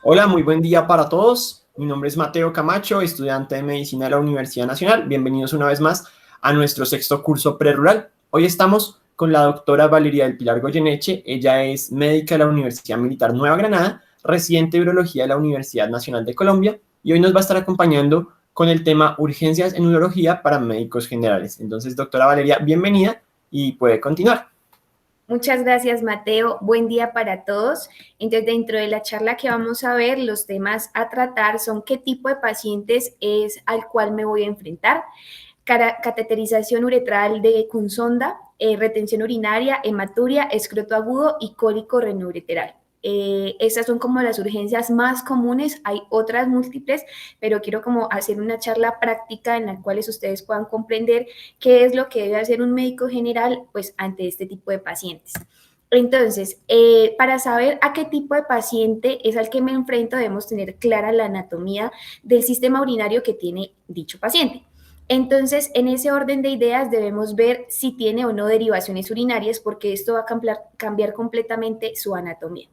Hola, muy buen día para todos. Mi nombre es Mateo Camacho, estudiante de Medicina de la Universidad Nacional. Bienvenidos una vez más a nuestro sexto curso prerural. Hoy estamos con la doctora Valeria del Pilar Goyeneche. Ella es médica de la Universidad Militar Nueva Granada, residente de urología de la Universidad Nacional de Colombia, y hoy nos va a estar acompañando con el tema urgencias en urología para médicos generales. Entonces, doctora Valeria, bienvenida y puede continuar. Muchas gracias, Mateo. Buen día para todos. Entonces, dentro de la charla que vamos a ver, los temas a tratar son qué tipo de pacientes es al cual me voy a enfrentar, cateterización uretral con sonda, retención urinaria, hematuria, escroto agudo y cólico renoureteral. Estas son como las urgencias más comunes, hay otras múltiples, pero quiero como hacer una charla práctica en la cual ustedes puedan comprender qué es lo que debe hacer un médico general pues ante este tipo de pacientes. Entonces, para saber a qué tipo de paciente es al que me enfrento, debemos tener clara la anatomía del sistema urinario que tiene dicho paciente. Entonces, en ese orden de ideas debemos ver si tiene o no derivaciones urinarias, porque esto va a cambiar completamente su anatomía.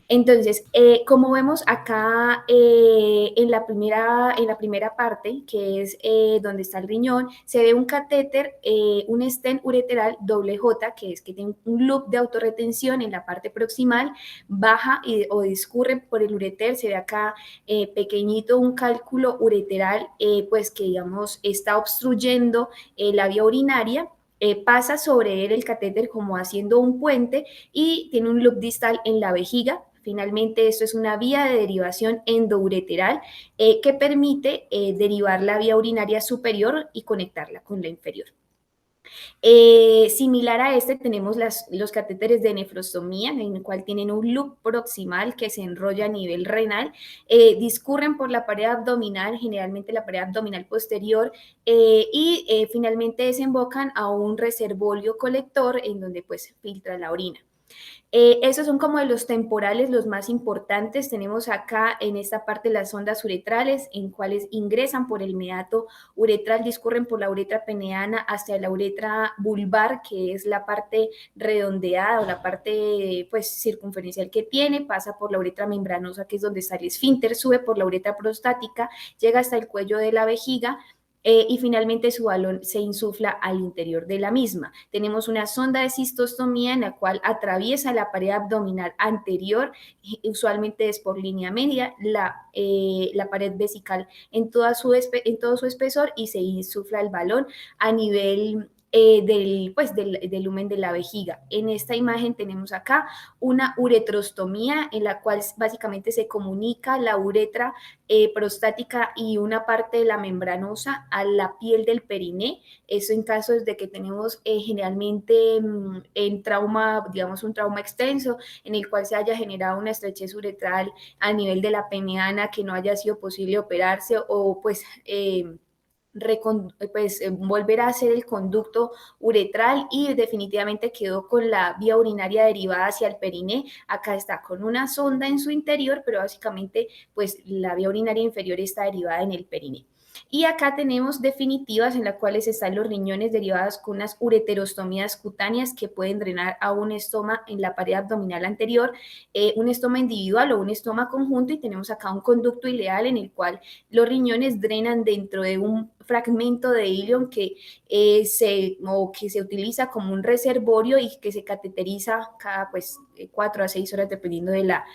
Entonces, como vemos acá en la primera parte, que es donde está el riñón, se ve un catéter, un stent ureteral doble J, que es que tiene un loop de autorretención en la parte proximal, baja o discurre por el ureter, se ve acá pequeñito un cálculo ureteral, pues que digamos está obstruyendo la vía urinaria. Pasa sobre él el catéter como haciendo un puente y tiene un loop distal en la vejiga. Finalmente, esto es una vía de derivación endoureteral que permite derivar la vía urinaria superior y conectarla con la inferior. Similar a este tenemos los catéteres de nefrostomía, en el cual tienen un loop proximal que se enrolla a nivel renal, discurren por la pared abdominal, generalmente la pared abdominal posterior, y finalmente desembocan a un reservorio colector en donde pues filtra la orina. Esos son como de los temporales, los más importantes. Tenemos acá en esta parte las ondas uretrales, en cuales ingresan por el meato uretral, discurren por la uretra peneana hacia la uretra vulvar, que es la parte redondeada o la parte pues circunferencial que tiene, pasa por la uretra membranosa, que es donde está el esfínter, sube por la uretra prostática, llega hasta el cuello de la vejiga, y finalmente su balón se insufla al interior de la misma. Tenemos una sonda de cistostomía en la cual atraviesa la pared abdominal anterior, usualmente es por línea media, la pared vesical en todo su espesor y se insufla el balón a nivel del lumen de la vejiga. En esta imagen tenemos acá una uretrostomía en la cual básicamente se comunica la uretra prostática y una parte de la membranosa a la piel del periné. Eso en casos de que tenemos generalmente en trauma, digamos un trauma extenso, en el cual se haya generado una estrechez uretral a nivel de la peneana que no haya sido posible operarse o pues volver a hacer el conducto uretral y definitivamente quedó con la vía urinaria derivada hacia el periné. Acá está con una sonda en su interior, pero básicamente pues la vía urinaria inferior está derivada en el periné. Y acá tenemos definitivas en las cuales están los riñones derivadas con unas ureterostomías cutáneas que pueden drenar a un estoma en la pared abdominal anterior, un estoma individual o un estoma conjunto, y tenemos acá un conducto ileal en el cual los riñones drenan dentro de un fragmento de ilion que se utiliza como un reservorio y que se cateteriza cada 4 a 6 horas dependiendo de la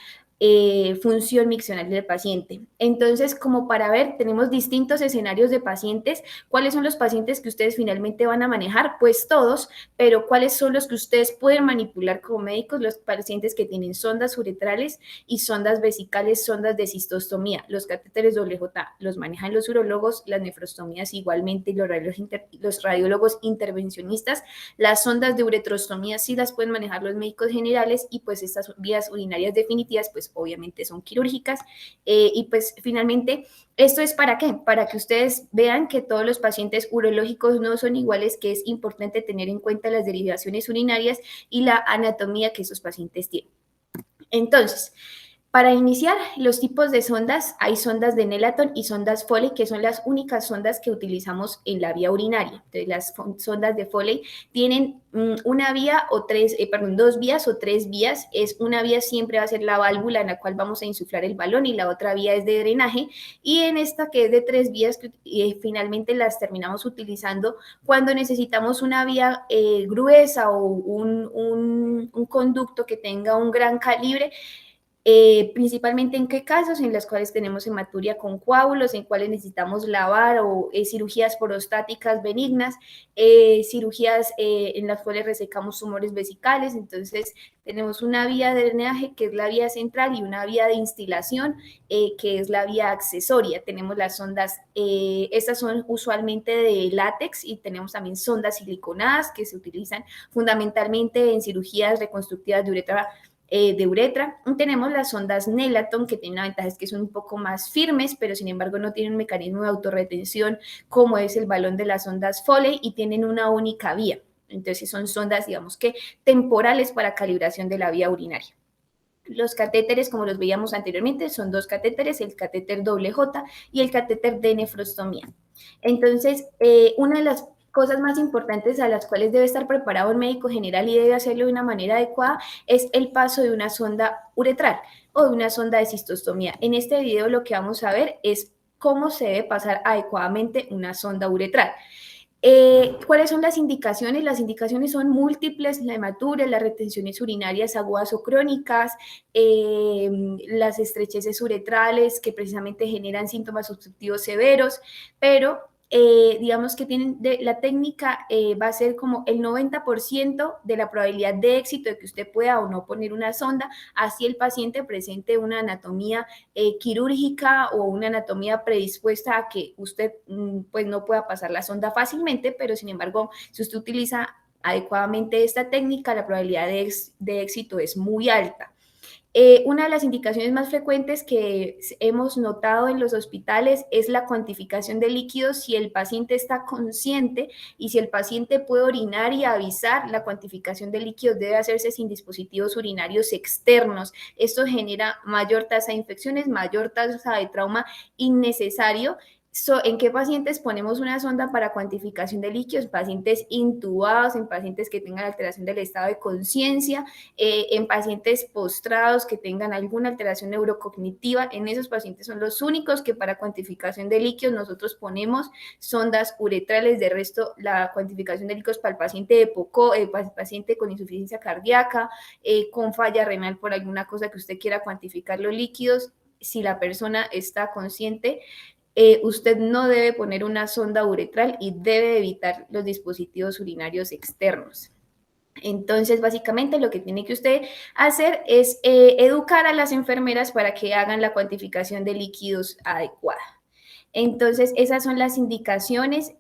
función miccional del paciente. Entonces, como para ver, tenemos distintos escenarios de pacientes. ¿Cuáles son los pacientes que ustedes finalmente van a manejar? Pues todos, pero ¿cuáles son los que ustedes pueden manipular como médicos? Los pacientes que tienen sondas uretrales y sondas vesicales, sondas de cistostomía. Los catéteres WJ los manejan los urólogos, las nefrostomías igualmente, los radiólogos intervencionistas. Las sondas de uretrostomía sí las pueden manejar los médicos generales, y pues estas vías urinarias definitivas pues obviamente son quirúrgicas, y pues finalmente esto es para qué, para que ustedes vean que todos los pacientes urológicos no son iguales, que es importante tener en cuenta las derivaciones urinarias y la anatomía que esos pacientes tienen. Entonces, Para iniciar, los tipos de sondas, hay sondas de Nelaton y sondas Foley, que son las únicas sondas que utilizamos en la vía urinaria. Entonces, las sondas de Foley tienen una vía o dos vías o tres vías. Una vía siempre va a ser la válvula en la cual vamos a insuflar el balón y la otra vía es de drenaje. Y en esta que es de tres vías, finalmente las terminamos utilizando cuando necesitamos una vía gruesa o un conducto que tenga un gran calibre. Principalmente en qué casos, en los cuales tenemos hematuria con coágulos, en cuales necesitamos lavar o cirugías prostáticas benignas, cirugías en las cuales resecamos tumores vesicales. Entonces tenemos una vía de drenaje que es la vía central y una vía de instilación que es la vía accesoria. Tenemos las sondas, estas son usualmente de látex y tenemos también sondas siliconadas que se utilizan fundamentalmente en cirugías reconstructivas de uretra. Tenemos las sondas Nelaton, que tienen una ventaja, es que son un poco más firmes, pero sin embargo no tienen un mecanismo de autorretención como es el balón de las sondas Foley y tienen una única vía. Entonces son sondas, digamos que temporales para calibración de la vía urinaria. Los catéteres, como los veíamos anteriormente, son dos catéteres, el catéter WJ y el catéter de nefrostomía. Entonces, una de las cosas más importantes a las cuales debe estar preparado el médico general y debe hacerlo de una manera adecuada es el paso de una sonda uretral o de una sonda de cistostomía. En este video lo que vamos a ver es cómo se debe pasar adecuadamente una sonda uretral. ¿Cuáles son las indicaciones? Las indicaciones son múltiples: la hematuria, las retenciones urinarias agudas o crónicas, las estrecheces uretrales que precisamente generan síntomas obstructivos severos, pero digamos que la técnica va a ser como el 90% de la probabilidad de éxito de que usted pueda o no poner una sonda, así el paciente presente una anatomía quirúrgica o una anatomía predispuesta a que usted pues no pueda pasar la sonda fácilmente, pero sin embargo, si usted utiliza adecuadamente esta técnica, la probabilidad de éxito es muy alta. Una de las indicaciones más frecuentes que hemos notado en los hospitales es la cuantificación de líquidos. Si el paciente está consciente y si el paciente puede orinar y avisar, la cuantificación de líquidos debe hacerse sin dispositivos urinarios externos. Esto genera mayor tasa de infecciones, mayor tasa de trauma innecesario. ¿En qué pacientes ponemos una sonda para cuantificación de líquidos? Pacientes intubados, en pacientes que tengan alteración del estado de conciencia, en pacientes postrados que tengan alguna alteración neurocognitiva. En esos pacientes son los únicos que para cuantificación de líquidos nosotros ponemos sondas uretrales. De resto, la cuantificación de líquidos para el paciente de paciente con insuficiencia cardíaca, con falla renal por alguna cosa que usted quiera cuantificar los líquidos, si la persona está consciente, usted no debe poner una sonda uretral y debe evitar los dispositivos urinarios externos. Entonces, básicamente lo que tiene que usted hacer es educar a las enfermeras para que hagan la cuantificación de líquidos adecuada. Entonces, esas son las indicaciones.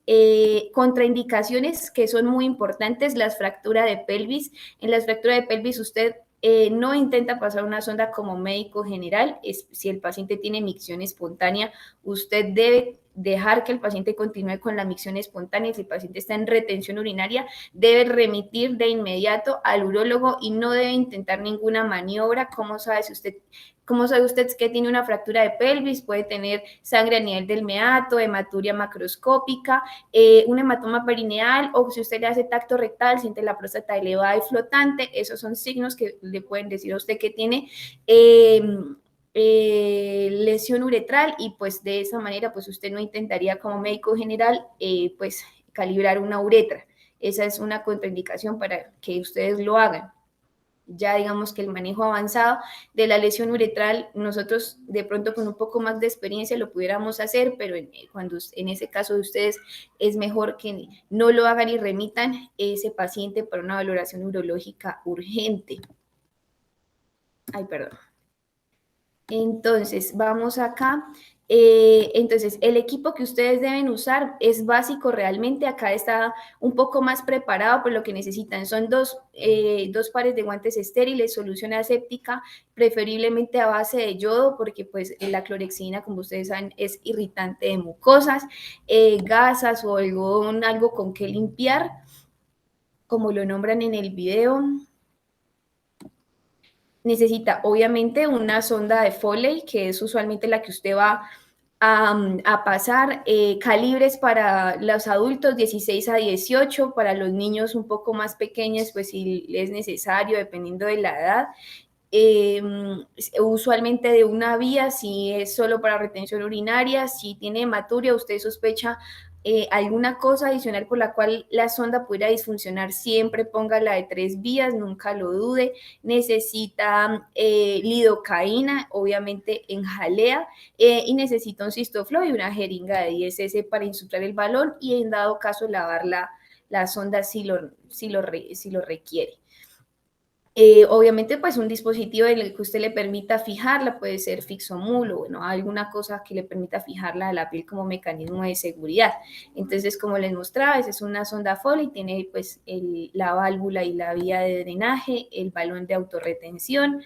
Contraindicaciones que son muy importantes: las fracturas de pelvis. En las fracturas de pelvis usted no intenta pasar una sonda como médico general. Si el paciente tiene micción espontánea, usted debe dejar que el paciente continúe con la micción espontánea. Si el paciente está en retención urinaria, debe remitir de inmediato al urólogo y no debe intentar ninguna maniobra. ¿Cómo sabe usted que tiene una fractura de pelvis? Puede tener sangre a nivel del meato, hematuria macroscópica, un hematoma perineal, o si usted le hace tacto rectal, siente la próstata elevada y flotante. Esos son signos que le pueden decir a usted que tiene lesión uretral, y pues de esa manera pues usted no intentaría como médico general pues calibrar una uretra. Esa es una contraindicación para que ustedes lo hagan. Ya digamos que el manejo avanzado de la lesión uretral, nosotros de pronto con un poco más de experiencia lo pudiéramos hacer, pero en ese caso de ustedes es mejor que no lo hagan y remitan ese paciente para una valoración urológica urgente. Ay, perdón. Entonces, vamos acá. Entonces, el equipo que ustedes deben usar es básico realmente. Acá está un poco más preparado, por lo que necesitan son dos pares de guantes estériles, solución aséptica, preferiblemente a base de yodo, porque pues la clorexidina, como ustedes saben, es irritante de mucosas, gasas o algodón, algo con que limpiar, como lo nombran en el video. necesita obviamente una sonda de Foley, que es usualmente la que usted va a pasar, calibres para los adultos 16 a 18, para los niños un poco más pequeños, pues si es necesario, dependiendo de la edad. Eh, Usualmente de una vía, si es solo para retención urinaria, si tiene hematuria, usted sospecha alguna cosa adicional por la cual la sonda pudiera disfuncionar, siempre ponga la de 3 vías, nunca lo dude. Necesita lidocaína, obviamente en jalea, y necesita un cistoflo y una jeringa de 10 cc para insuflar el balón y en dado caso lavar la sonda si lo requiere. Obviamente, pues un dispositivo en el que usted le permita fijarla, puede ser Fixomul o bueno, alguna cosa que le permita fijarla a la piel como mecanismo de seguridad. Entonces, como les mostraba, esa es una sonda Foley, tiene pues la válvula y la vía de drenaje, el balón de autorretención.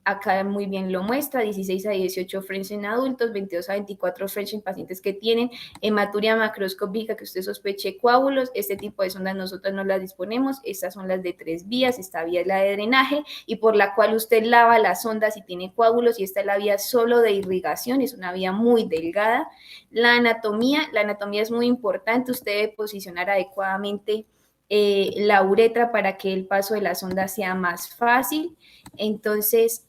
Acá muy bien lo muestra, 16 a 18 French en adultos, 22 a 24 French en pacientes que tienen hematuria macroscópica, que usted sospeche coágulos. Este tipo de sondas nosotros no las disponemos, estas son las de 3 vías, esta vía es la de drenaje y por la cual usted lava la sonda si tiene coágulos, y esta es la vía solo de irrigación, es una vía muy delgada. La anatomía es muy importante, usted debe posicionar adecuadamente la uretra para que el paso de la sonda sea más fácil. Entonces,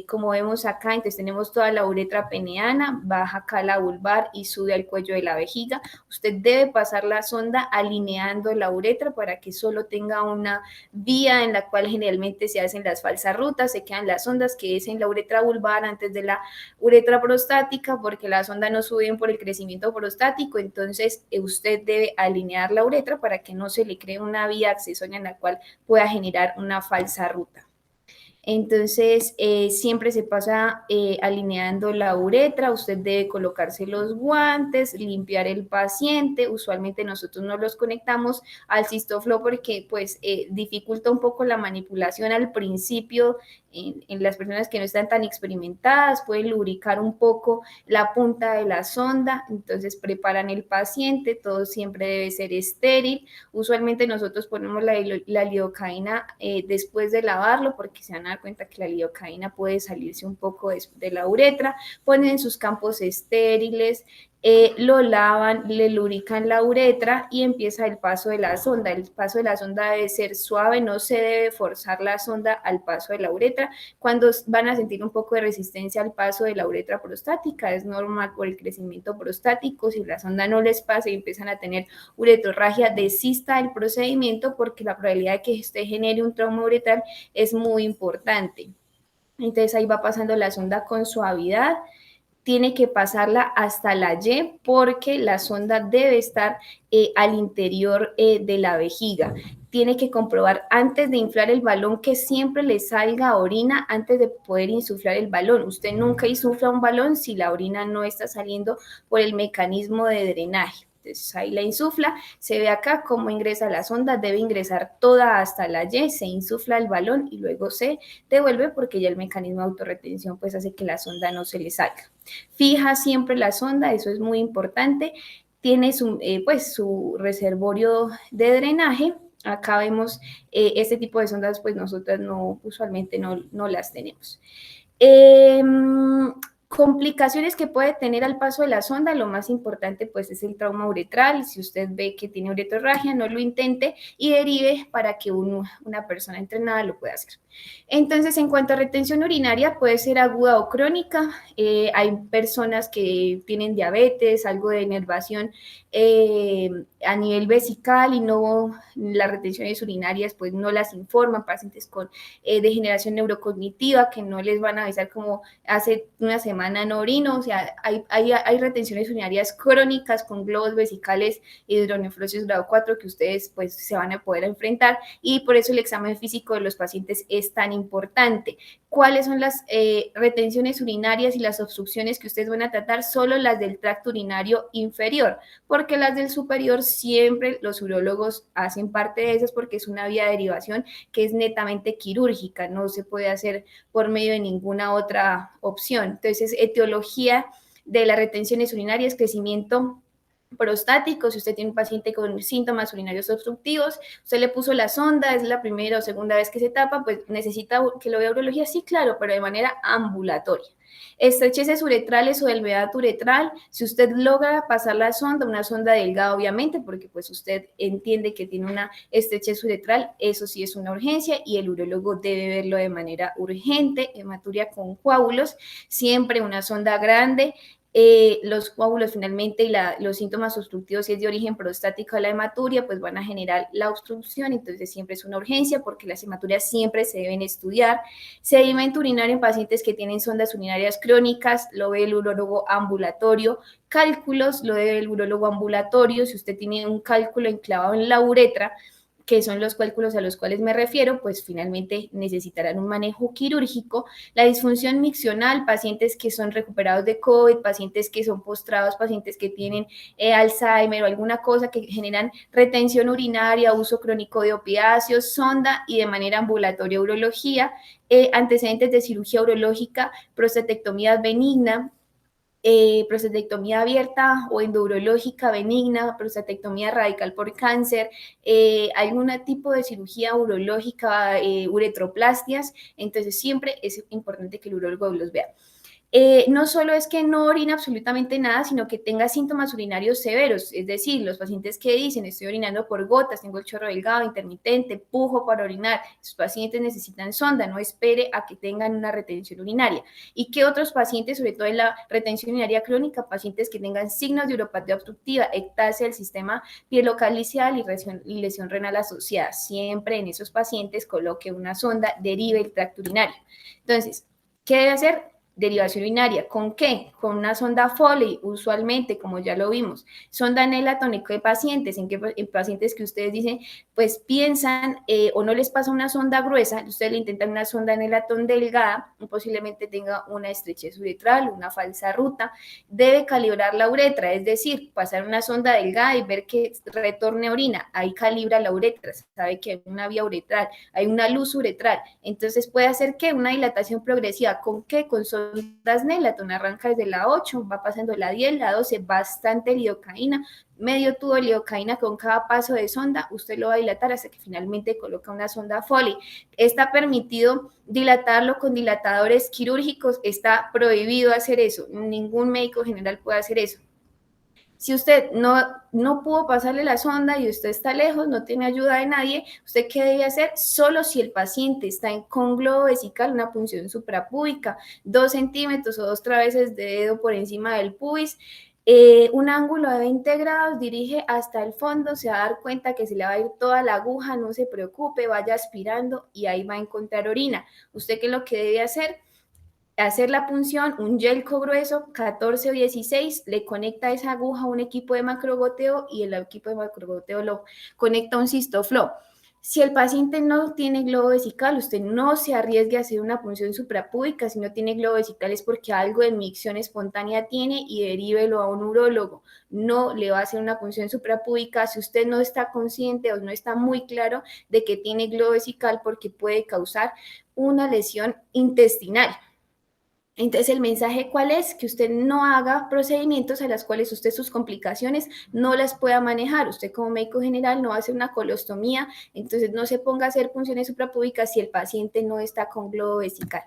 como vemos acá, entonces tenemos toda la uretra peneana, baja acá la vulvar y sube al cuello de la vejiga. Usted debe pasar la sonda alineando la uretra para que solo tenga una vía en la cual generalmente se hacen las falsas rutas, se quedan las sondas, que es en la uretra vulvar antes de la uretra prostática, porque la sonda no sube bien por el crecimiento prostático. Entonces, usted debe alinear la uretra para que no se le cree una vía accesoria en la cual pueda generar una falsa ruta. Entonces, siempre se pasa alineando la uretra, usted debe colocarse los guantes, limpiar el paciente, usualmente nosotros no los conectamos al cistoflo porque pues dificulta un poco la manipulación al principio en las personas que no están tan experimentadas, pueden lubricar un poco la punta de la sonda, entonces preparan el paciente, todo siempre debe ser estéril. Usualmente nosotros ponemos la lidocaína después de lavarlo porque se van a dar cuenta que la lidocaína puede salirse un poco de la uretra, ponen sus campos estériles, lo lavan, le lubrican la uretra y empieza el paso de la sonda. El paso de la sonda debe ser suave, no se debe forzar la sonda al paso de la uretra. Cuando van a sentir un poco de resistencia al paso de la uretra prostática, es normal por el crecimiento prostático. Si la sonda no les pasa y empiezan a tener uretrorragia, desista del procedimiento porque la probabilidad de que usted genere un trauma uretral es muy importante. Entonces ahí va pasando la sonda con suavidad, tiene que pasarla hasta la Y porque la sonda debe estar al interior de la vejiga. Tiene que comprobar antes de inflar el balón que siempre le salga orina antes de poder insuflar el balón. Usted nunca insufla un balón si la orina no está saliendo por el mecanismo de drenaje. Entonces ahí la insufla, se ve acá cómo ingresa la sonda, debe ingresar toda hasta la Y, se insufla el balón y luego se devuelve porque ya el mecanismo de autorretención pues hace que la sonda no se le salga. Fija siempre la sonda, eso es muy importante. Tiene su reservorio de drenaje. Acá vemos este tipo de sondas, pues nosotras usualmente no las tenemos. Complicaciones que puede tener al paso de la sonda, lo más importante pues es el trauma uretral. Si usted ve que tiene uretrorragia, no lo intente y derive para que una persona entrenada lo pueda hacer. Entonces, en cuanto a retención urinaria, puede ser aguda o crónica. Hay personas que tienen diabetes, algo de inervación a nivel vesical y las retenciones urinarias pues no las informan, pacientes con degeneración neurocognitiva que no les van a avisar como hace una semana no orino, o sea, hay retenciones urinarias crónicas con globos vesicales y hidronefrosis grado 4 que ustedes pues se van a poder enfrentar y por eso el examen físico de los pacientes es tan importante. ¿Cuáles son las retenciones urinarias y las obstrucciones que ustedes van a tratar? Solo las del tracto urinario inferior, porque las del superior siempre los urólogos hacen parte de esas porque es una vía de derivación que es netamente quirúrgica, no se puede hacer por medio de ninguna otra opción. Entonces, etiología de las retenciones urinarias, crecimiento prostático. Si usted tiene un paciente con síntomas urinarios obstructivos, usted le puso la sonda, es la primera o segunda vez que se tapa, pues necesita que lo vea urología, sí, claro, pero de manera ambulatoria. Estrecheces uretrales o delvedad uretral, si usted logra pasar la sonda, una sonda delgada obviamente, porque pues usted entiende que tiene una estrechez uretral, eso sí es una urgencia y el urólogo debe verlo de manera urgente. Hematuria con coágulos, siempre una sonda grande. Los coágulos finalmente y los síntomas obstructivos, si es de origen prostático, la hematuria, pues van a generar la obstrucción, entonces siempre es una urgencia porque las hematurias siempre se deben estudiar. Sedimento urinario en pacientes que tienen sondas urinarias crónicas, lo ve el urólogo ambulatorio. Cálculos, lo ve el urólogo ambulatorio. Si usted tiene un cálculo enclavado en la uretra, que son los cálculos a los cuales me refiero, pues finalmente necesitarán un manejo quirúrgico. La disfunción miccional, pacientes que son recuperados de COVID, pacientes que son postrados, pacientes que tienen Alzheimer o alguna cosa que generan retención urinaria, uso crónico de opiáceos, sonda y de manera ambulatoria urología, antecedentes de cirugía urológica, prostatectomía benigna, prostatectomía abierta o endourológica benigna, prostatectomía radical por cáncer, algún tipo de cirugía urológica, uretroplastias, entonces siempre es importante que el urólogo los vea. No solo es que no orine absolutamente nada, sino que tenga síntomas urinarios severos, es decir, los pacientes que dicen estoy orinando por gotas, tengo el chorro delgado, intermitente, pujo para orinar, esos pacientes necesitan sonda, no espere a que tengan una retención urinaria. Y que otros pacientes, sobre todo en la retención urinaria crónica, pacientes que tengan signos de uropatía obstructiva, ectasia del sistema pielocalicial y lesión renal asociada, siempre en esos pacientes coloque una sonda, derive el tracto urinario. Entonces, ¿qué debe hacer? Derivación urinaria. ¿Con qué? Con una sonda Foley, usualmente, como ya lo vimos. Sonda Nelaton, ¿en qué pacientes? En pacientes que ustedes dicen, pues piensan o no les pasa una sonda gruesa, ustedes le intentan una sonda Nelaton delgada, posiblemente tenga una estrechez uretral, una falsa ruta. Debe calibrar la uretra, es decir, pasar una sonda delgada y ver que retorne orina. Ahí calibra la uretra, sabe que hay una vía uretral, hay una luz uretral. Entonces puede hacer que una dilatación progresiva. ¿Con qué? Con sondas Nelaton, arranca desde la 8, va pasando la 10, la 12, bastante lidocaína, medio tubo de lidocaína con cada paso de sonda, usted lo va a dilatar hasta que finalmente coloca una sonda Foley. Está permitido dilatarlo con dilatadores quirúrgicos, está prohibido hacer eso, ningún médico general puede hacer eso. Si usted no pudo pasarle la sonda y usted está lejos, no tiene ayuda de nadie, ¿usted qué debe hacer? Solo si el paciente está con globo vesical, una punción suprapúbica, 2 centímetros o 2 traveses de dedo por encima del pubis, un ángulo de 20 grados, dirige hasta el fondo, se va a dar cuenta que se le va a ir toda la aguja, no se preocupe, vaya aspirando y ahí va a encontrar orina. ¿Usted qué es lo que debe hacer? Hacer la punción, un yelco grueso, 14 o 16, le conecta esa aguja a un equipo de macrogoteo y el equipo de macrogoteo lo conecta a un cistoflo. Si el paciente no tiene globo vesical, usted no se arriesgue a hacer una punción suprapúbica. Si no tiene globo vesical es porque algo de micción espontánea tiene y derívelo a un urólogo. No le va a hacer una punción suprapúbica si usted no está consciente o no está muy claro de que tiene globo vesical, porque puede causar una lesión intestinal. Entonces, el mensaje, ¿cuál es? Que usted no haga procedimientos a los cuales usted sus complicaciones no las pueda manejar. Usted como médico general no hace una colostomía, entonces no se ponga a hacer punciones suprapúbicas si el paciente no está con globo vesical.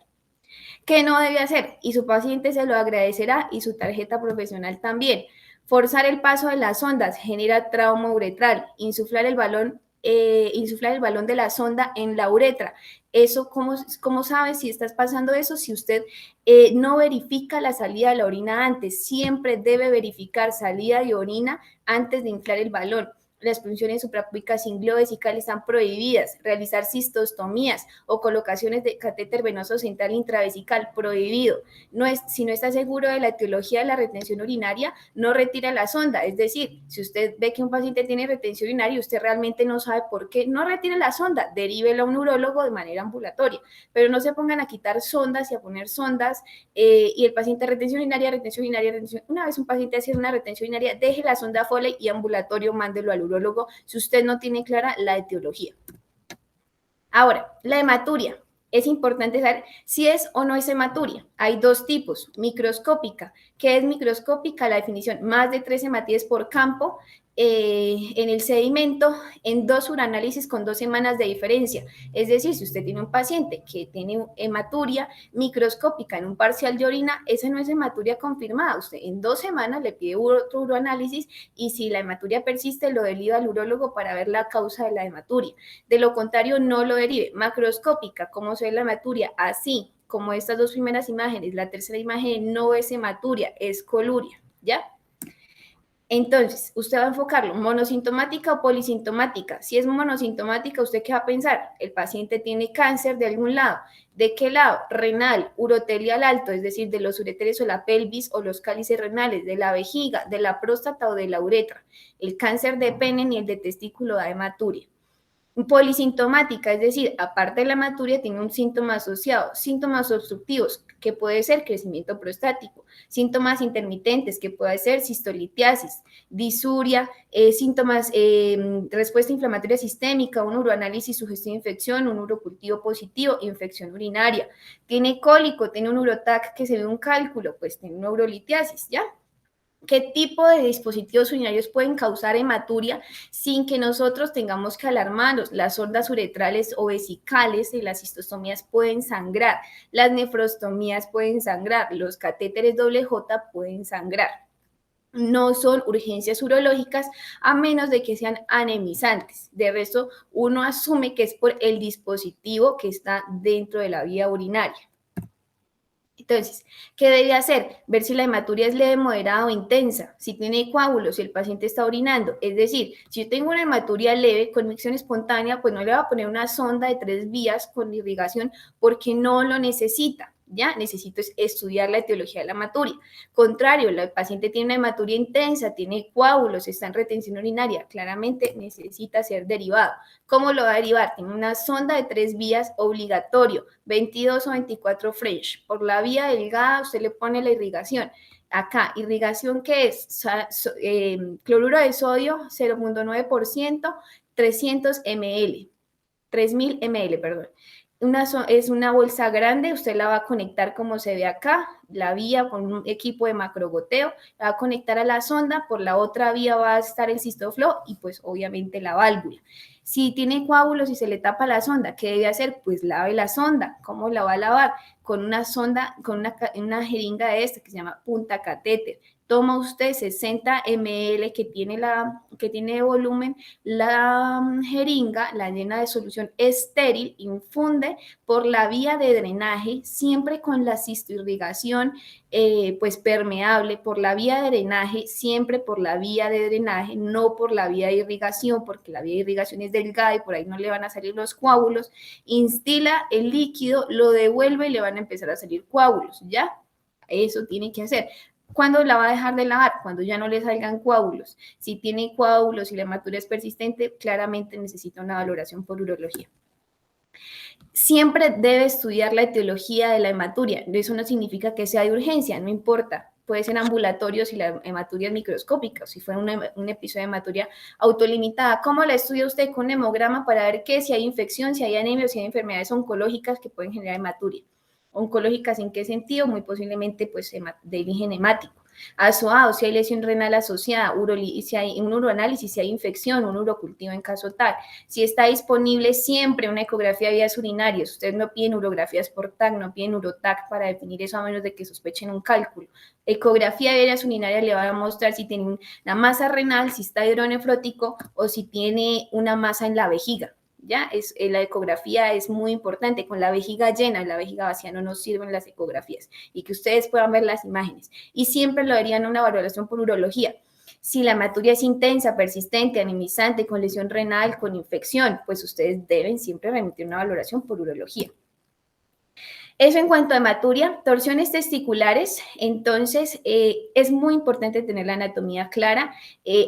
¿Qué no debe hacer? Y su paciente se lo agradecerá y su tarjeta profesional también. Forzar el paso de las sondas genera trauma uretral. Insuflar el balón de la sonda en la uretra. Eso, ¿cómo sabes si estás pasando eso? Si usted no verifica la salida de la orina antes, siempre debe verificar salida de orina antes de inflar el balón. Las punciones suprapúbicas sin globo vesical están prohibidas. Realizar cistostomías o colocaciones de catéter venoso central intravesical, prohibido. Si no está seguro de la etiología de la retención urinaria, no retira la sonda. Es decir, si usted ve que un paciente tiene retención urinaria y usted realmente no sabe por qué, no retire la sonda, derívelo a un urólogo de manera ambulatoria. Pero no se pongan a quitar sondas y a poner sondas y el paciente retención urinaria. Una vez un paciente hace una retención urinaria, deje la sonda Foley y ambulatorio mándelo al urólogo si usted no tiene clara la etiología. Ahora, la hematuria. Es importante saber si es o no es hematuria. Hay dos tipos, microscópica. ¿Qué es microscópica? La definición, más de 3 hematíes por campo en el sedimento en 2 uranálisis con 2 semanas de diferencia. Es decir, si usted tiene un paciente que tiene hematuria microscópica en un parcial de orina, esa no es hematuria confirmada. Usted en 2 semanas le pide otro uroanálisis y si la hematuria persiste, lo deriva al urólogo para ver la causa de la hematuria. De lo contrario, no lo derive. Macroscópica, ¿cómo se ve la hematuria? Así como estas 2 primeras imágenes. La tercera imagen no es hematuria, es coluria, ¿ya? Entonces, usted va a enfocarlo, monosintomática o polisintomática. Si es monosintomática, ¿usted qué va a pensar? El paciente tiene cáncer de algún lado. ¿De qué lado? Renal, urotelial alto, es decir, de los ureteres o la pelvis o los cálices renales, de la vejiga, de la próstata o de la uretra. El cáncer de pene ni el de testículo da hematuria. Polisintomática, es decir, aparte de la hematuria, tiene un síntoma asociado, síntomas obstructivos, que puede ser crecimiento prostático, síntomas intermitentes, que puede ser cistolitiasis, disuria, síntomas, respuesta inflamatoria sistémica, un uroanálisis sugestivo de infección, un urocultivo positivo, infección urinaria, tiene cólico, tiene un urotac que se ve un cálculo, pues tiene una urolitiasis, ¿ya? ¿Qué tipo de dispositivos urinarios pueden causar hematuria sin que nosotros tengamos que alarmarnos? Las sondas uretrales o vesicales y las cistostomías pueden sangrar, las nefrostomías pueden sangrar, los catéteres J pueden sangrar. No son urgencias urológicas a menos de que sean anemizantes. De resto, uno asume que es por el dispositivo que está dentro de la vía urinaria. Entonces, ¿qué debe hacer? Ver si la hematuria es leve, moderada o intensa, si tiene coágulos, si el paciente está orinando. Es decir, si yo tengo una hematuria leve con micción espontánea, pues no le voy a poner una sonda de 3 vías con irrigación porque no lo necesita. Ya necesito estudiar la etiología de la hematuria. Contrario, el paciente tiene una hematuria intensa, tiene coágulos, está en retención urinaria, claramente necesita ser derivado. ¿Cómo lo va a derivar? Tiene una sonda de 3 vías obligatorio, 22 o 24 French. Por la vía delgada usted le pone la irrigación. Acá, irrigación que es cloruro de sodio 0.9%, 300 ml, 3000 ml, perdón. Es una bolsa grande, usted la va a conectar como se ve acá, la vía con un equipo de macrogoteo, la va a conectar a la sonda, por la otra vía va a estar el cistoflo y pues obviamente la válvula. Si tiene coágulos y se le tapa la sonda, ¿qué debe hacer? Pues lave la sonda. ¿Cómo la va a lavar? Con una sonda, con una jeringa de esta que se llama punta catéter. Toma usted 60 ml que tiene de volumen, la jeringa la llena de solución estéril, infunde por la vía de drenaje, siempre con la cistoirrigación pues permeable, por la vía de drenaje, siempre por la vía de drenaje, no por la vía de irrigación, porque la vía de irrigación es delgada y por ahí no le van a salir los coágulos. Instila el líquido, lo devuelve y le van a empezar a salir coágulos, ¿ya? Eso tiene que hacer. ¿Cuándo la va a dejar de lavar? Cuando ya no le salgan coágulos. Si tiene coágulos y la hematuria es persistente, claramente necesita una valoración por urología. Siempre debe estudiar la etiología de la hematuria. Eso no significa que sea de urgencia, no importa. Puede ser ambulatorio si la hematuria es microscópica, si fue un episodio de hematuria autolimitada. ¿Cómo la estudia usted? Con hemograma para ver si hay infección, si hay anemia o si hay enfermedades oncológicas que pueden generar hematuria. ¿Oncológicas en qué sentido? Muy posiblemente pues de origen hemático. Asociado, si hay lesión renal asociada, si hay un uroanálisis, si hay infección, un urocultivo en caso tal. Si está disponible siempre una ecografía de vías urinarias, ustedes no piden urografías por TAC, no piden urotac para definir eso a menos de que sospechen un cálculo. Ecografía de vías urinarias le va a mostrar si tiene una masa renal, si está hidronefrótico o si tiene una masa en la vejiga. ¿Ya? La ecografía es muy importante, con la vejiga llena, la vejiga vacía no nos sirven las ecografías y que ustedes puedan ver las imágenes y siempre lo harían una valoración por urología. Si la hematuria es intensa, persistente, anemizante, con lesión renal, con infección, pues ustedes deben siempre remitir una valoración por urología. Eso en cuanto a hematuria, torsiones testiculares, entonces es muy importante tener la anatomía clara.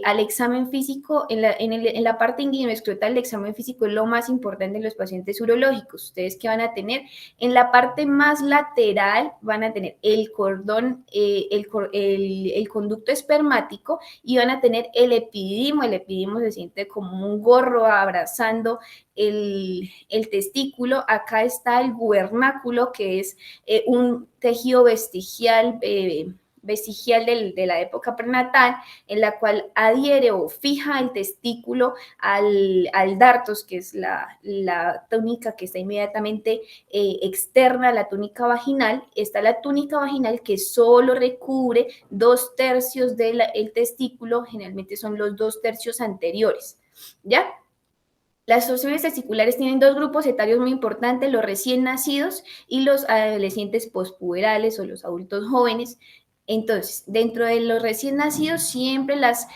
Al examen físico, en la parte inguinoescrotal, el examen físico es lo más importante en los pacientes urológicos. Ustedes que van a tener, en la parte más lateral van a tener el cordón, el conducto espermático y van a tener el epididimo. El epididimo se siente como un gorro abrazando el testículo. Acá está el gubernáculo, que es un tejido vestigial, de la época prenatal, en la cual adhiere o fija el testículo al dartos, que es la túnica que está inmediatamente externa a la túnica vaginal. Está la túnica vaginal, que solo recubre 2/3 del testículo, generalmente son los 2/3 anteriores, ¿ya? Las torsiones testiculares tienen dos grupos etarios muy importantes: los recién nacidos y los adolescentes pospuberales o los adultos jóvenes. Entonces, dentro de los recién nacidos, siempre las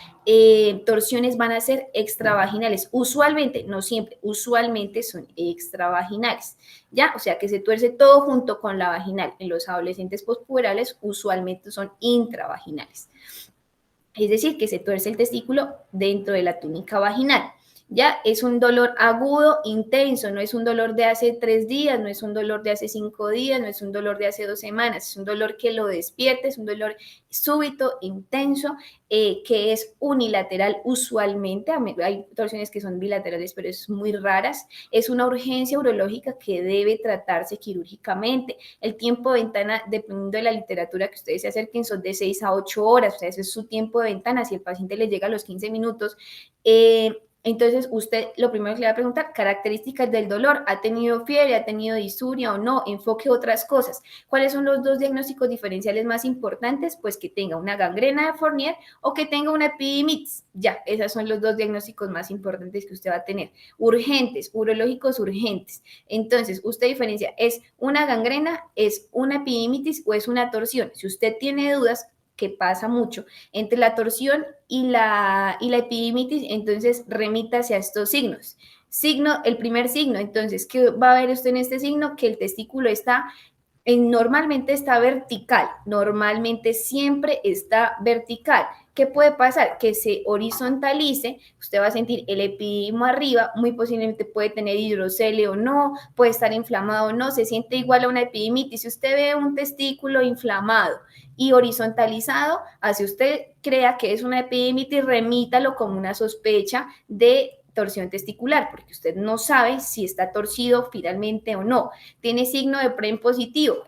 torsiones van a ser extravaginales. Usualmente, no siempre, usualmente son extravaginales, ¿ya? O sea, que se tuerce todo junto con la vaginal. En los adolescentes pospuberales, usualmente son intravaginales. Es decir, que se tuerce el testículo dentro de la túnica vaginal. Ya es un dolor agudo, intenso, no es un dolor de hace 3 días, no es un dolor de hace 5 días, no es un dolor de hace 2 semanas, es un dolor que lo despierta, es un dolor súbito, intenso, que es unilateral usualmente. Hay torsiones que son bilaterales, pero es muy raras. Es una urgencia urológica que debe tratarse quirúrgicamente. El tiempo de ventana, dependiendo de la literatura que ustedes se acerquen, son de 6 a 8 horas, o sea, ese es su tiempo de ventana. Si el paciente le llega a los 15 minutos, entonces usted lo primero que le va a preguntar: características del dolor, ¿ha tenido fiebre, ha tenido disuria o no? Enfoque otras cosas. ¿Cuáles son los dos diagnósticos diferenciales más importantes? Pues que tenga una gangrena de Fournier o que tenga una epidimitis. Ya, esos son los dos diagnósticos más importantes que usted va a tener. Urgentes, urológicos urgentes. Entonces, usted diferencia: ¿es una gangrena, es una epidimitis o es una torsión? Si usted tiene dudas, que pasa mucho, entre la torsión y la epidimitis, entonces remítase a estos signos. El primer signo, entonces, ¿qué va a ver usted en este signo? Que el testículo normalmente está vertical, normalmente siempre está vertical. ¿Qué puede pasar? Que se horizontalice, usted va a sentir el epidimo arriba, muy posiblemente puede tener hidrocele o no, puede estar inflamado o no, se siente igual a una epidimitis. Si usted ve un testículo inflamado y horizontalizado, así usted crea que es una epidimitis, remítalo como una sospecha de torsión testicular, porque usted no sabe si está torcido finalmente o no. Tiene signo de PREM positivo,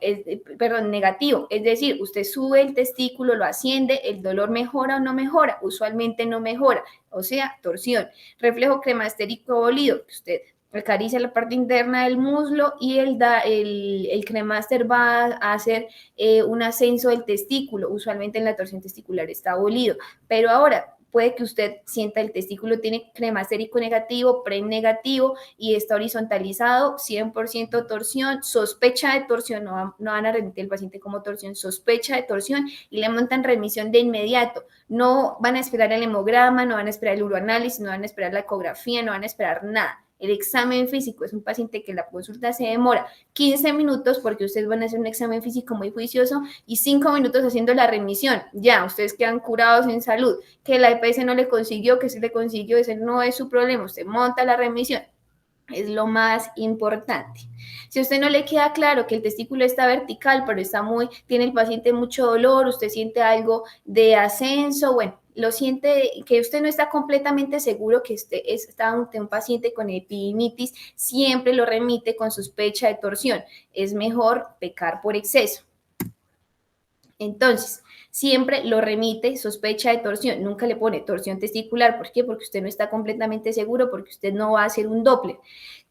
negativo, es decir, usted sube el testículo, lo asciende, el dolor mejora o no mejora, usualmente no mejora, o sea, torsión. Reflejo cremastérico abolido, que usted acaricia la parte interna del muslo y el cremaster va a hacer un ascenso del testículo. Usualmente en la torsión testicular está abolido, pero ahora puede que usted sienta el testículo tiene cremastérico negativo, PREM negativo y está horizontalizado, 100% torsión, sospecha de torsión, no van a remitir el paciente como torsión, sospecha de torsión, y le montan remisión de inmediato. No van a esperar el hemograma, no van a esperar el uroanálisis, no van a esperar la ecografía, no van a esperar nada. El examen físico es un paciente que la consulta se demora 15 minutos porque ustedes van a hacer un examen físico muy juicioso y 5 minutos haciendo la remisión. Ya, ustedes quedan curados en salud. Que la EPS no le consiguió, que sí le consiguió, ese no es su problema. Usted monta la remisión. Es lo más importante. Si a usted no le queda claro que el testículo está vertical, pero tiene el paciente mucho dolor, usted siente algo de ascenso, bueno, lo siente, que usted no está completamente seguro que está ante un paciente con epidimitis, siempre lo remite con sospecha de torsión. Es mejor pecar por exceso. Entonces, siempre lo remite sospecha de torsión, nunca le pone torsión testicular. ¿Por qué? Porque usted no está completamente seguro, porque usted no va a hacer un Doppler.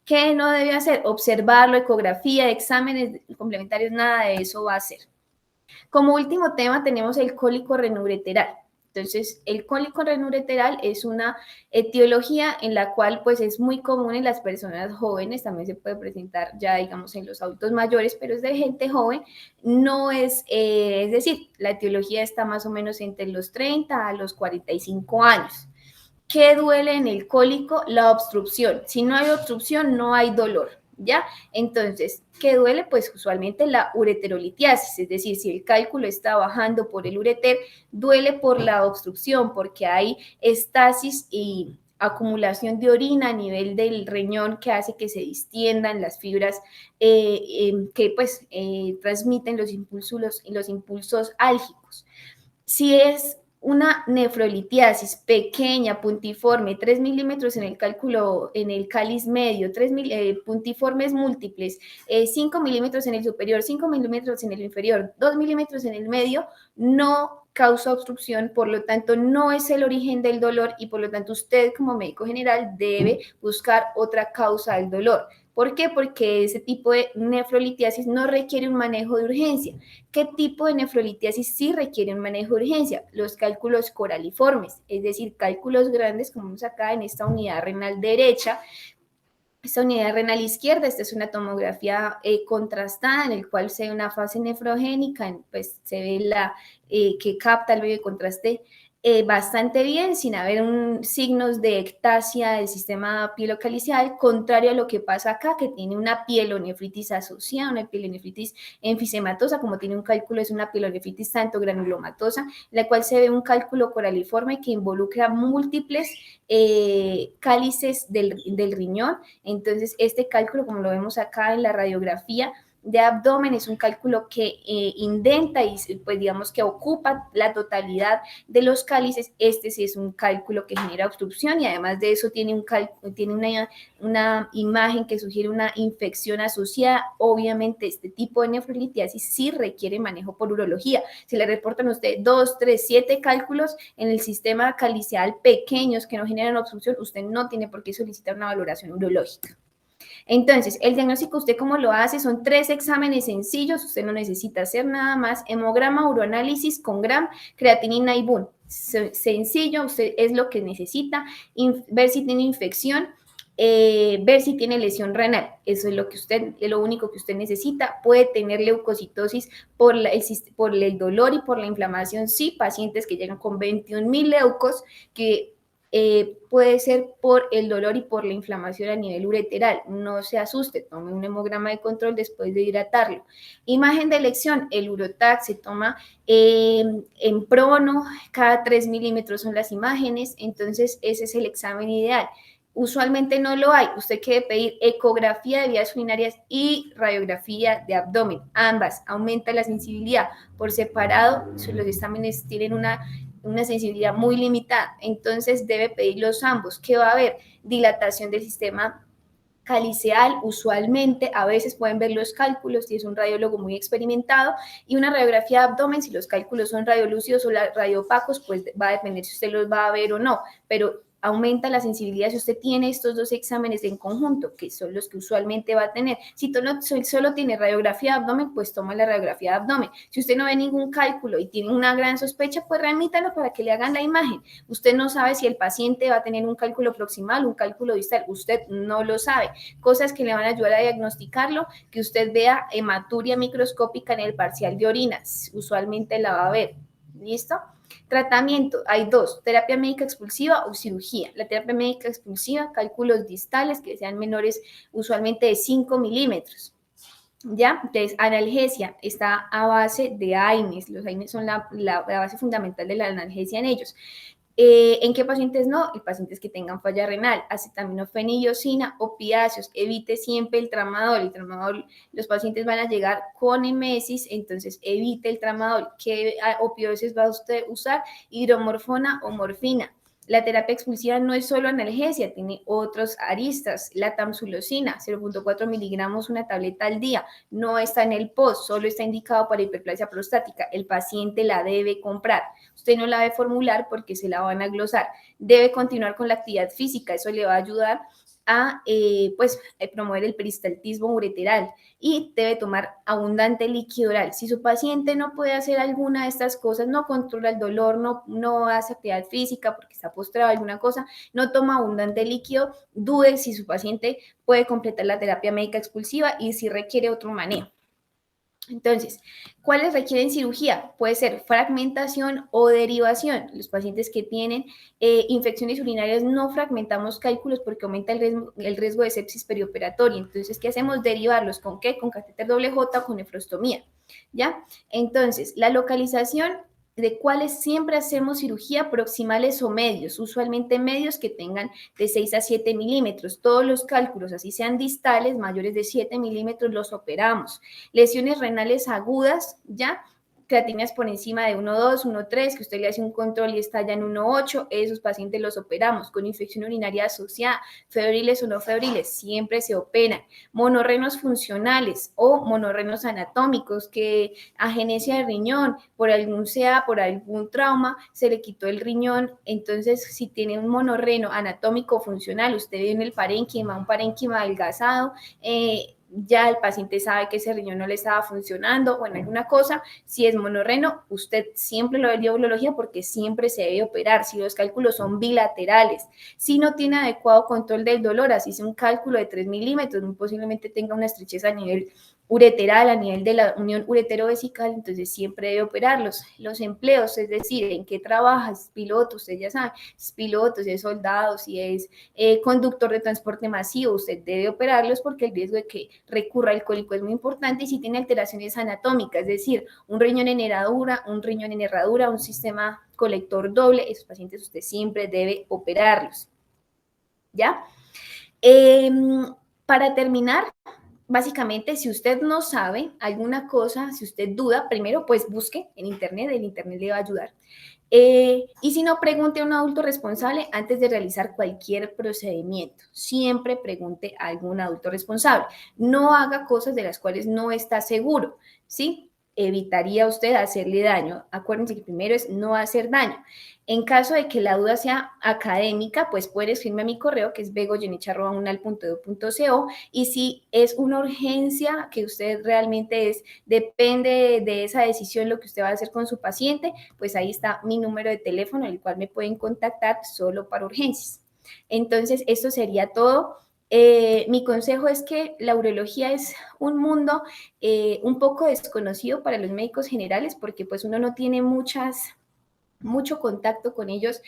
¿Qué no debe hacer? Observarlo, ecografía, exámenes complementarios, nada de eso va a hacer. Como último tema tenemos el cólico renoureteral. Entonces, el cólico renoureteral es una etiología en la cual pues es muy común en las personas jóvenes, también se puede presentar ya digamos en los adultos mayores, pero es de gente joven, no es, es decir, la etiología está más o menos entre los 30 a los 45 años. ¿Qué duele en el cólico? La obstrucción. Si no hay obstrucción, no hay dolor, ¿ya? Entonces, ¿qué duele? Pues usualmente la ureterolitiasis, es decir, si el cálculo está bajando por el ureter, duele por la obstrucción, porque hay estasis y acumulación de orina a nivel del riñón que hace que se distiendan las fibras que transmiten los impulsos álgicos. Si es una nefrolitiasis pequeña, puntiforme, 3 milímetros en el cálculo, en el cáliz medio, puntiformes múltiples, 5 milímetros en el superior, 5 milímetros en el inferior, 2 milímetros en el medio, no causa obstrucción, por lo tanto no es el origen del dolor y por lo tanto usted como médico general debe buscar otra causa del dolor. ¿Por qué? Porque ese tipo de nefrolitiasis no requiere un manejo de urgencia. ¿Qué tipo de nefrolitiasis sí requiere un manejo de urgencia? Los cálculos coraliformes, es decir, cálculos grandes como vemos acá en esta unidad renal derecha. Esta unidad renal izquierda, esta es una tomografía contrastada en el cual se ve una fase nefrogénica, pues se ve que capta el medio de contraste bastante bien, sin haber signos de ectasia del sistema pielocalicial, contrario a lo que pasa acá, que tiene una pielonefritis asociada, una pielonefritis enfisematosa, como tiene un cálculo, es una pielonefritis tanto granulomatosa, la cual se ve un cálculo coraliforme que involucra múltiples cálices del riñón. Entonces, este cálculo, como lo vemos acá en la radiografía de abdomen, es un cálculo que indenta y pues digamos que ocupa la totalidad de los cálices. Este sí es un cálculo que genera obstrucción y además de eso tiene una imagen que sugiere una infección asociada. Obviamente este tipo de nefrolitiasis sí requiere manejo por urología. Si le reportan a usted 2, 3, 7 cálculos en el sistema calicial pequeños que no generan obstrucción, usted no tiene por qué solicitar una valoración urológica. Entonces, el diagnóstico, ¿usted cómo lo hace? Son 3 exámenes sencillos, usted no necesita hacer nada más: hemograma, uroanálisis con Gram, creatinina y BUN. Sencillo, usted es lo que necesita, ver si tiene infección, ver si tiene lesión renal. Eso es lo único que usted necesita. Puede tener leucocitosis por el dolor y por la inflamación. Sí, pacientes que llegan con 21.000 leucos, que puede ser por el dolor y por la inflamación a nivel ureteral. No se asuste, tome un hemograma de control después de hidratarlo. Imagen de elección: el Urotac se toma en prono, cada 3 milímetros son las imágenes, entonces ese es el examen ideal. Usualmente no lo hay, usted quiere pedir ecografía de vías urinarias y radiografía de abdomen, ambas. Aumenta la sensibilidad. Por separado, los exámenes tienen una sensibilidad muy limitada, entonces debe pedirlos ambos. ¿Qué va a haber? Dilatación del sistema caliceal, usualmente, a veces pueden ver los cálculos si es un radiólogo muy experimentado, y una radiografía de abdomen, si los cálculos son radiolúcidos o radioopacos, pues va a depender si usted los va a ver o no, pero aumenta la sensibilidad si usted tiene estos 2 exámenes en conjunto, que son los que usualmente va a tener. Si solo tiene radiografía de abdomen, pues toma la radiografía de abdomen. Si usted no ve ningún cálculo y tiene una gran sospecha, pues remítalo para que le hagan la imagen. Usted no sabe si el paciente va a tener un cálculo proximal, un cálculo distal, usted no lo sabe. Cosas que le van a ayudar a diagnosticarlo: que usted vea hematuria microscópica en el parcial de orina, usualmente la va a ver. ¿Listo? Tratamiento: hay 2, terapia médica expulsiva o cirugía. La terapia médica expulsiva, cálculos distales que sean menores usualmente de 5 milímetros. ¿Ya? Entonces, analgesia está a base de AINES. Los AINES son la base fundamental de la analgesia en ellos. ¿En qué pacientes no? En pacientes que tengan falla renal, acetaminofén-iosina, opiáceos. Evite siempre el tramadol. El tramadol, los pacientes van a llegar con emesis, entonces evite el tramadol. ¿Qué opioides va a usted usar? Hidromorfona o morfina. La terapia expulsiva no es solo analgesia, tiene otros aristas. La tamsulosina, 0.4 miligramos, una tableta al día, no está en el POS, solo está indicado para hiperplasia prostática. El paciente la debe comprar. Usted no la debe formular porque se la van a glosar. Debe continuar con la actividad física, eso le va a ayudar a promover el peristaltismo ureteral, y debe tomar abundante líquido oral. Si su paciente no puede hacer alguna de estas cosas, no controla el dolor, no hace actividad física porque está postrado, alguna cosa, no toma abundante líquido, dude si su paciente puede completar la terapia médica expulsiva y si requiere otro manejo. Entonces, ¿cuáles requieren cirugía? Puede ser fragmentación o derivación. Los pacientes que tienen infecciones urinarias no fragmentamos cálculos porque aumenta el riesgo de sepsis perioperatoria. Entonces, ¿qué hacemos? Derivarlos. ¿Con qué? Con catéter doble J o con nefrostomía. ¿Ya? Entonces, la localización de cuáles siempre hacemos cirugía: proximales o medios, usualmente medios que tengan de 6 a 7 milímetros. Todos los cálculos, así sean distales, mayores de 7 milímetros, los operamos. Lesiones renales agudas, ¿ya? creatininas por encima de 1,2, 1,3, que usted le hace un control y está ya en 1,8, esos pacientes los operamos. Con infección urinaria asociada, febriles o no febriles, siempre se operan. Monorrenos funcionales o monorrenos anatómicos, que agenesia de riñón, por algún por algún trauma, se le quitó el riñón. Entonces, si tiene un monorreno anatómico funcional, usted ve en el parénquima, un parénquima adelgazado, ya el paciente sabe que ese riñón no le estaba funcionando o en alguna cosa. Si es monorreno, usted siempre lo ve urología porque siempre se debe operar. Si los cálculos son bilaterales, si no tiene adecuado control del dolor, así es un cálculo de 3 milímetros, muy posiblemente tenga una estrechez a nivel ureteral, a nivel de la unión uretero-vesical, entonces siempre debe operarlos. Los empleos, es decir, en qué trabaja, si es piloto, usted ya sabe, si es piloto, si es soldado, si es conductor de transporte masivo, usted debe operarlos porque el riesgo de que recurra al cólico es muy importante. Y si tiene alteraciones anatómicas, es decir, un riñón en herradura, un sistema colector doble, esos pacientes usted siempre debe operarlos. ¿Ya? Para terminar, básicamente, si usted no sabe alguna cosa, si usted duda, primero pues busque en internet, el internet le va a ayudar. Y si no, pregunte a un adulto responsable antes de realizar cualquier procedimiento. Siempre pregunte a algún adulto responsable. No haga cosas de las cuales no está seguro, ¿sí? Evitaría usted hacerle daño. Acuérdense que primero es no hacer daño. En caso de que la duda sea académica, pues puede escribirme a mi correo, que es begoyenich@unal.edu.co, y si es una urgencia que usted realmente depende de esa decisión, lo que usted va a hacer con su paciente, pues ahí está mi número de teléfono, el cual me pueden contactar solo para urgencias. Entonces, esto sería todo. Mi consejo es que la urología es un mundo un poco desconocido para los médicos generales, porque pues uno no tiene mucho contacto con ellos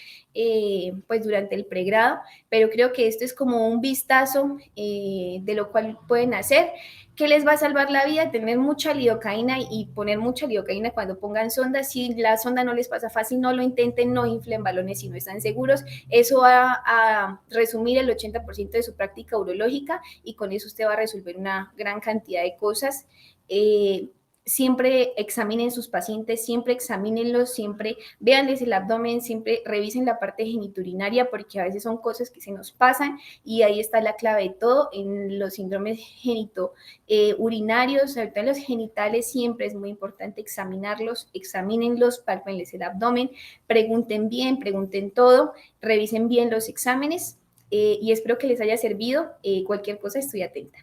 pues durante el pregrado, pero creo que esto es como un vistazo de lo cual pueden hacer. ¿Qué les va a salvar la vida? Tener mucha lidocaína y poner mucha lidocaína cuando pongan sondas. Si la sonda no les pasa fácil, no lo intenten, no inflen balones si no están seguros. Eso va a resumir el 80% de su práctica urológica y con eso usted va a resolver una gran cantidad de cosas. Siempre examinen sus pacientes, siempre examínenlos, siempre véanles el abdomen, siempre revisen la parte geniturinaria porque a veces son cosas que se nos pasan y ahí está la clave de todo. En los síndromes urinarios, sobre todo en los genitales, siempre es muy importante examinarlos, examínenlos, pálpenles el abdomen, pregunten bien, pregunten todo, revisen bien los exámenes y espero que les haya servido. Cualquier cosa, estoy atenta.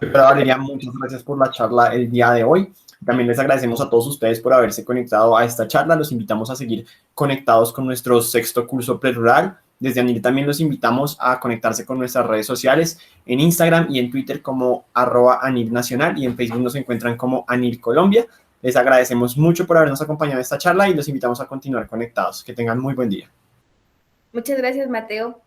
Doctora Valeria, muchas gracias por la charla el día de hoy. También les agradecemos a todos ustedes por haberse conectado a esta charla. Los invitamos a seguir conectados con nuestro sexto curso prerural. Desde ANIR también los invitamos a conectarse con nuestras redes sociales en Instagram y en Twitter como @ANIRNacional y en Facebook nos encuentran como ANIR Colombia. Les agradecemos mucho por habernos acompañado en esta charla y los invitamos a continuar conectados. Que tengan muy buen día. Muchas gracias, Mateo.